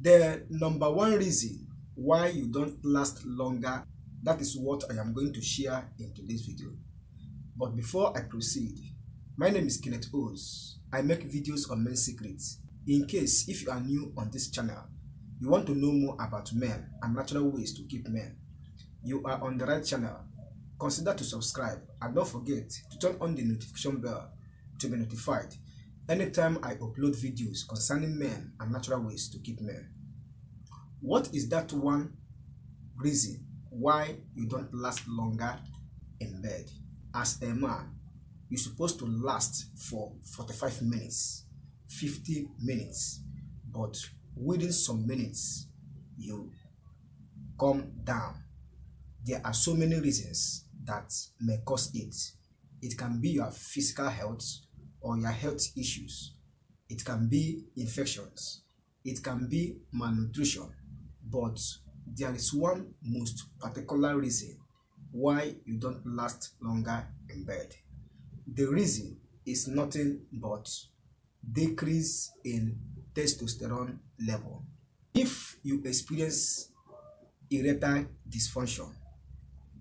The number one reason why you don't last longer, that is what I am going to share in today's video. But before I proceed, my name is Kenneth Os. I make videos on men's secrets. In case if you are new on this channel, you want to know more about men and natural ways to keep men, you are on the right channel. Consider to subscribe and don't forget to turn on the notification bell to be notified anytime I upload videos concerning men and natural ways to keep men. What is that one reason why you don't last longer in bed? As a man, you're supposed to last for 45 minutes, 50 minutes, but within some minutes, you come down. There are so many reasons that may cause it. It can be your physical health or your health issues. It can be infections. It can be malnutrition. But there is one most particular reason why you don't last longer in bed. The reason is nothing but decrease in testosterone level. If you experience erectile dysfunction,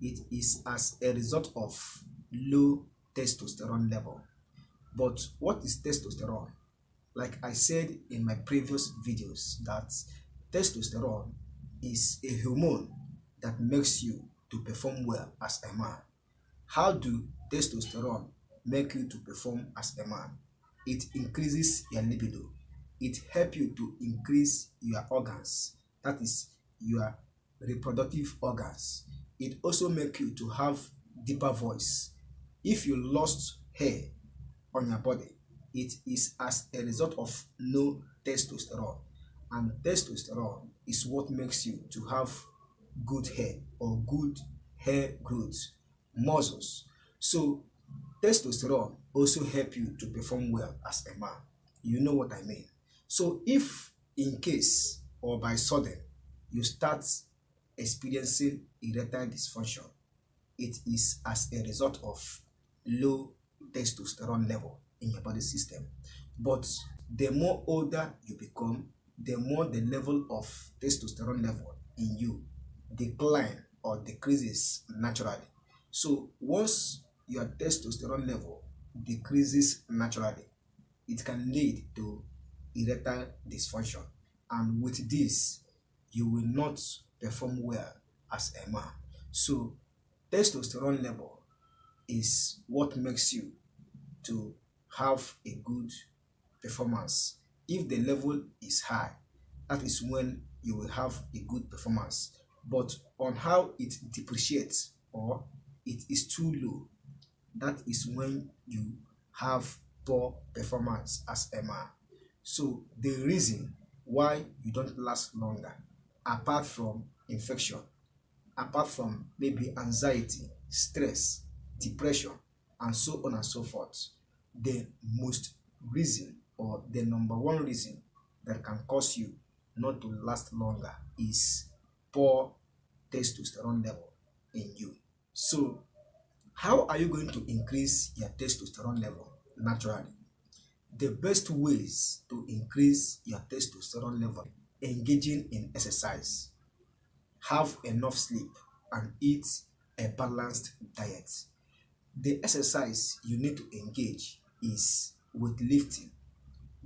it is as a result of low testosterone level. But what is testosterone? Like I said in my previous videos, that testosterone is a hormone that makes you to perform well as a man. How do testosterone make you to perform as a man? It increases your libido. It helps you to increase your organs, that is your reproductive organs. It also makes you to have deeper voice. If you lost hair on your body, it is as a result of no testosterone. And testosterone is what makes you to have good hair or good hair growth, muscles. So testosterone also helps you to perform well as a man. You know what I mean? So if in case or by sudden you start experiencing erectile dysfunction, it is as a result of low testosterone level in your body system. But the more older you become, the more the level of testosterone level in you decline or decreases naturally. So once your testosterone level decreases naturally, it can lead to erectile dysfunction, and with this you will not perform well as a man. So testosterone level is what makes you to have a good performance. If the level is high, that is when you will have a good performance. But on how it depreciates or it is too low, that is when you have poor performance as a man. So the reason why you don't last longer, apart from infection, apart from maybe anxiety, stress, depression, and so on and so forth, the most reason or the number one reason that can cause you not to last longer is poor testosterone level in you. So how are you going to increase your testosterone level naturally? The best ways to increase your testosterone level: engaging in exercise, have enough sleep, and eat a balanced diet. The exercise you need to engage is weightlifting.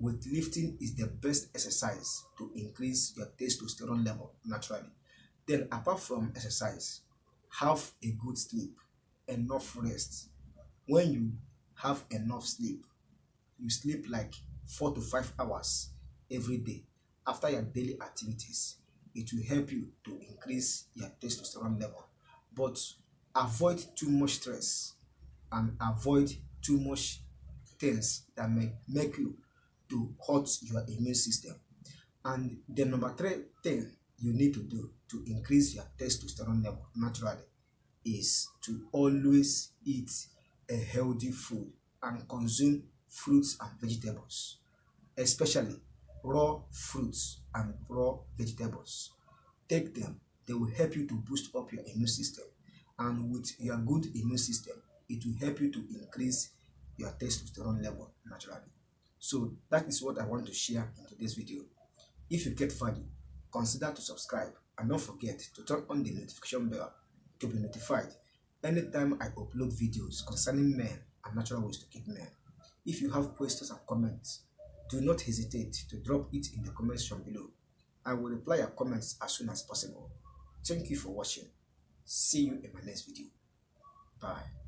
Weightlifting is the best exercise to increase your testosterone level naturally. Then apart from exercise, have a good sleep, enough rest. When you have enough sleep, you sleep like 4 to 5 hours every day after your daily activities. It will help you to increase your testosterone level. But avoid too much stress and avoid too much things that may make you to hurt your immune system. And the number 3 thing you need to do to increase your testosterone level naturally is to always eat a healthy food and consume fruits and vegetables, especially raw fruits and raw vegetables. Take them. They will help you to boost up your immune system, and with your good immune system, it will help you to increase your testosterone level naturally. So that is what I want to share in today's video. If you get value, consider to subscribe and don't forget to turn on the notification bell to be notified anytime I upload videos concerning men and natural ways to keep men. If you have questions and comments, do not hesitate to drop it in the comment section below. I will reply your comments as soon as possible. Thank you for watching. See you in my next video. Bye.